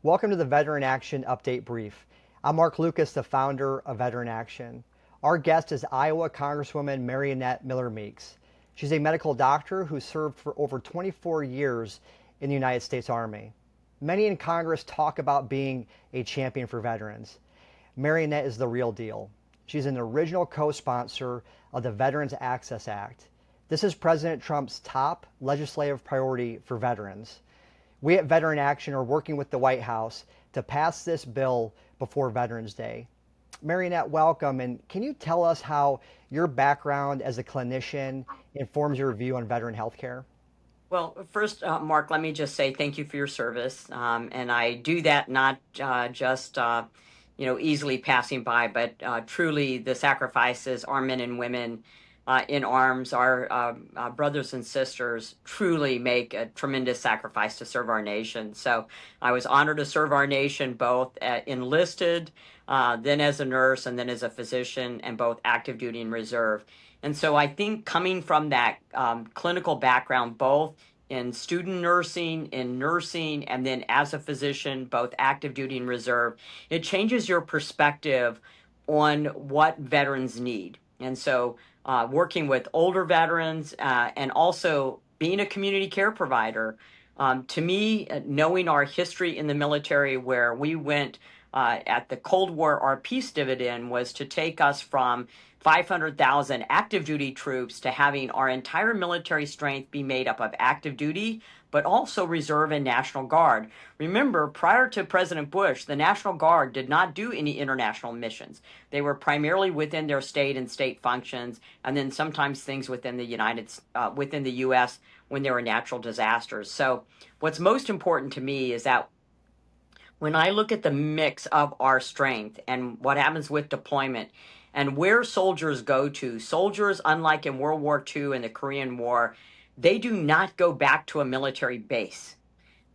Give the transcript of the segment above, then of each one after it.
Welcome to the Veteran Action Update Brief. I'm Mark Lucas, the founder of Veteran Action. Our guest is Iowa Congresswoman Mariannette Miller-Meeks. She's a medical doctor who served for over 24 years in the United States Army. Many in Congress talk about being a champion for veterans. Mariannette is the real deal. She's an original co-sponsor of the Veterans Access Act. This is President Trump's top legislative priority for veterans. We at Veteran Action are working with the White House to pass this bill before Veterans Day. Mariannette, welcome. And can you tell us how your background as a clinician informs your view on veteran health care? Well, first, Mark, let me just say thank you for your service. And I do that not just easily passing by, but truly the sacrifices our men and women in arms, our brothers and sisters, truly make a tremendous sacrifice to serve our nation. So I was honored to serve our nation both enlisted, then as a nurse, and then as a physician, and both active duty and reserve. And so I think coming from that clinical background, both in student nursing, in nursing, and then as a physician, both active duty and reserve, it changes your perspective on what veterans need. And so working with older veterans and also being a community care provider, to me, knowing our history in the military where we went at the Cold War, our peace dividend was to take us from 500,000 active duty troops to having our entire military strength be made up of active duty, but also reserve and National Guard. Remember, prior to President Bush, the National Guard did not do any international missions. They were primarily within their state and state functions, and then sometimes things within within the U.S. when there were natural disasters. So what's most important to me is that when I look at the mix of our strength and what happens with deployment and where soldiers go to, soldiers, unlike in World War II and the Korean War, they do not go back to a military base.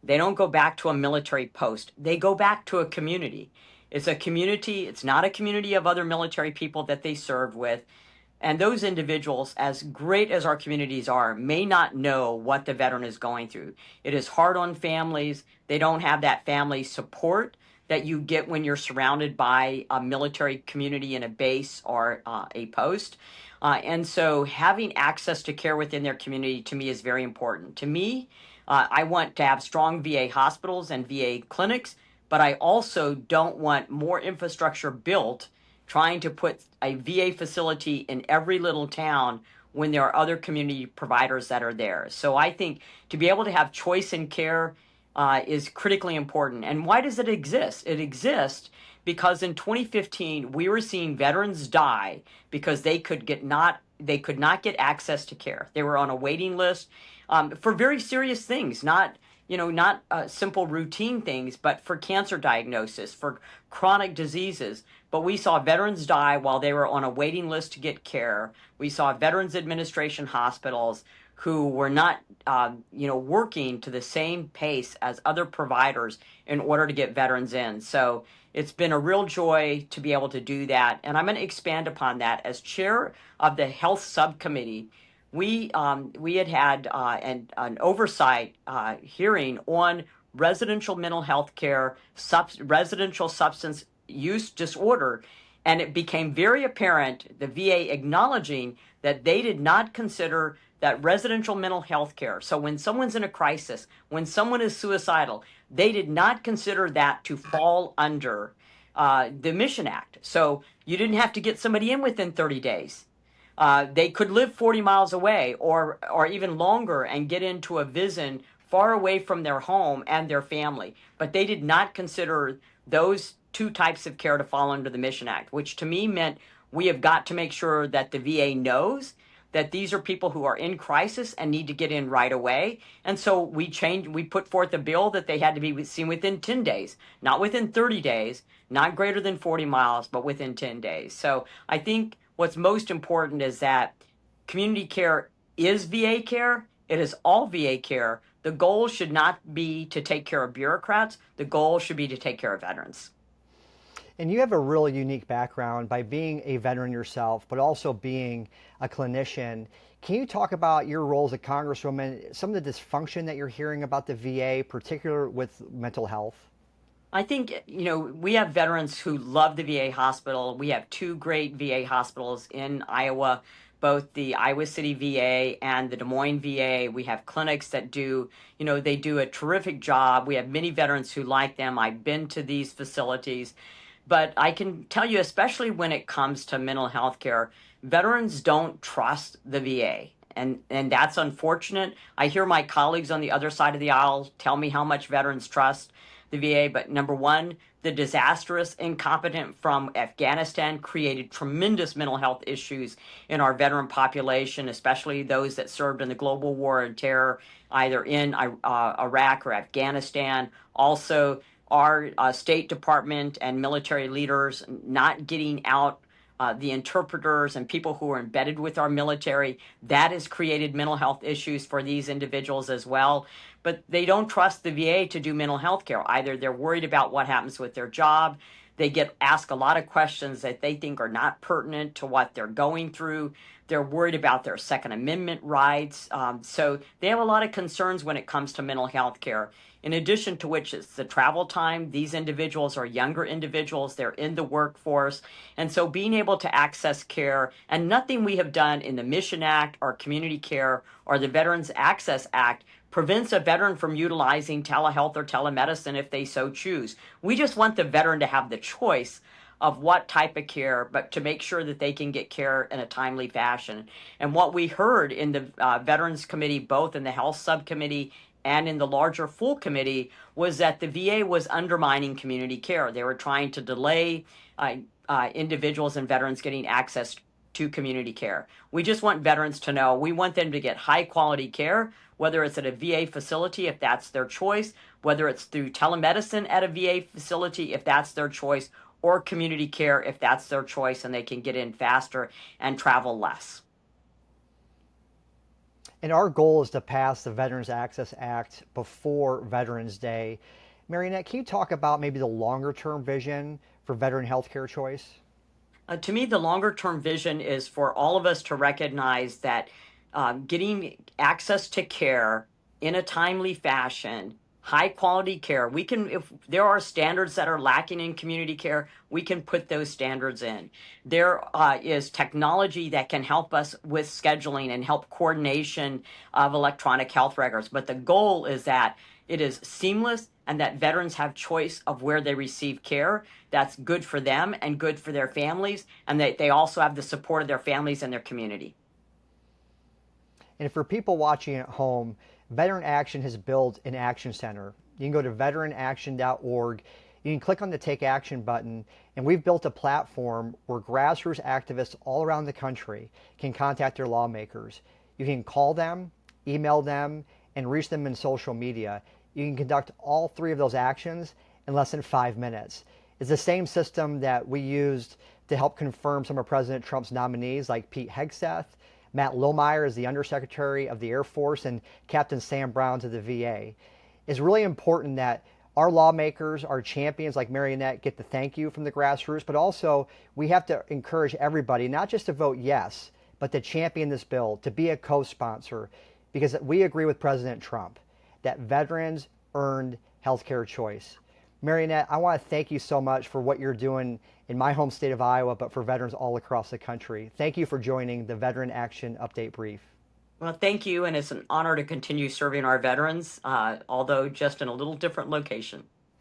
They don't go back to a military post. They go back to a community. It's a community. It's not a community of other military people that they serve with. And those individuals, as great as our communities are, may not know what the veteran is going through. It is hard on families. They don't have that family support that you get when you're surrounded by a military community in a base or a post. And so having access to care within their community to me is very important. To me, I want to have strong VA hospitals and VA clinics, but I also don't want more infrastructure built trying to put a VA facility in every little town when there are other community providers that are there. So I think to be able to have choice in care is critically important. And why does it exist? It exists because in 2015 we were seeing veterans die because they could not get access to care. They were on a waiting list for very serious things, not simple routine things, but for cancer diagnosis, for chronic diseases. But we saw veterans die while they were on a waiting list to get care. We saw Veterans Administration hospitals who were not, working to the same pace as other providers in order to get veterans in. So it's been a real joy to be able to do that. And I'm going to expand upon that. As chair of the Health Subcommittee, we had an oversight hearing on residential mental health care, residential substance use disorder, and it became very apparent, the VA acknowledging that they did not consider that residential mental health care. So when someone's in a crisis, when someone is suicidal, they did not consider that to fall under the Mission Act. So you didn't have to get somebody in within 30 days. They could live 40 miles away or even longer and get into a VISN far away from their home and their family. But they did not consider those two types of care to fall under the Mission Act, which to me meant we have got to make sure that the VA knows that these are people who are in crisis and need to get in right away. And so we put forth a bill that they had to be seen within 10 days, not within 30 days, not greater than 40 miles, but within 10 days. So I think what's most important is that community care is VA care. It is all VA care. The goal should not be to take care of bureaucrats. The goal should be to take care of veterans. And you have a really unique background by being a veteran yourself, but also being a clinician. Can you talk about your role as a Congresswoman, some of the dysfunction that you're hearing about the VA, particularly with mental health? I think, we have veterans who love the VA hospital. We have two great VA hospitals in Iowa, both the Iowa City VA and the Des Moines VA. We have clinics that they do a terrific job. We have many veterans who like them. I've been to these facilities. But I can tell you, especially when it comes to mental health care, veterans don't trust the VA. And that's unfortunate. I hear my colleagues on the other side of the aisle tell me how much veterans trust the VA. But number one, the disastrous incompetent from Afghanistan created tremendous mental health issues in our veteran population, especially those that served in the global war on terror, either in Iraq or Afghanistan. Also, our State Department and military leaders not getting out the interpreters and people who are embedded with our military. That has created mental health issues for these individuals as well. But they don't trust the VA to do mental health care. Either they're worried about what happens with their job, they get asked a lot of questions that they think are not pertinent to what they're going through. They're worried about their Second Amendment rights. So they have a lot of concerns when it comes to mental health care. In addition to which, it's the travel time. These individuals are younger individuals. They're in the workforce. And so being able to access care, and nothing we have done in the Mission Act or Community Care or the Veterans Access Act prevents a veteran from utilizing telehealth or telemedicine if they so choose. We just want the veteran to have the choice of what type of care, but to make sure that they can get care in a timely fashion. And what we heard in the Veterans Committee, both in the Health Subcommittee and in the larger full committee, was that the VA was undermining community care. They were trying to delay individuals and veterans getting access to community care. We just want veterans to know we want them to get high quality care, whether it's at a VA facility, if that's their choice, whether it's through telemedicine at a VA facility, if that's their choice, or community care, if that's their choice, and they can get in faster and travel less. And our goal is to pass the Veterans Access Act before Veterans Day. Mariannette, can you talk about maybe the longer term vision for veteran healthcare choice? To me, the longer term vision is for all of us to recognize that getting access to care in a timely fashion, high quality care, if there are standards that are lacking in community care, we can put those standards in. There is technology that can help us with scheduling and help coordination of electronic health records. But the goal is that it is seamless and that veterans have choice of where they receive care. That's good for them and good for their families, and that they also have the support of their families and their community. And for people watching at home, Veteran Action has built an action center. You can go to veteranaction.org. You can click on the Take Action button, and we've built a platform where grassroots activists all around the country can contact their lawmakers. You can call them, email them, and reach them in social media. You can conduct all three of those actions in less than 5 minutes. It's the same system that we used to help confirm some of President Trump's nominees, like Pete Hegseth. Matt Lohmeyer is the Undersecretary of the Air Force, and Captain Sam Brown to the VA. It's really important that our lawmakers, our champions like Mariannette, get the thank you from the grassroots, but also we have to encourage everybody not just to vote yes, but to champion this bill, to be a co-sponsor, because we agree with President Trump that veterans earned healthcare choice. Mariannette, I want to thank you so much for what you're doing in my home state of Iowa, but for veterans all across the country. Thank you for joining the Veteran Action Update Brief. Well, thank you, and it's an honor to continue serving our veterans, although just in a little different location.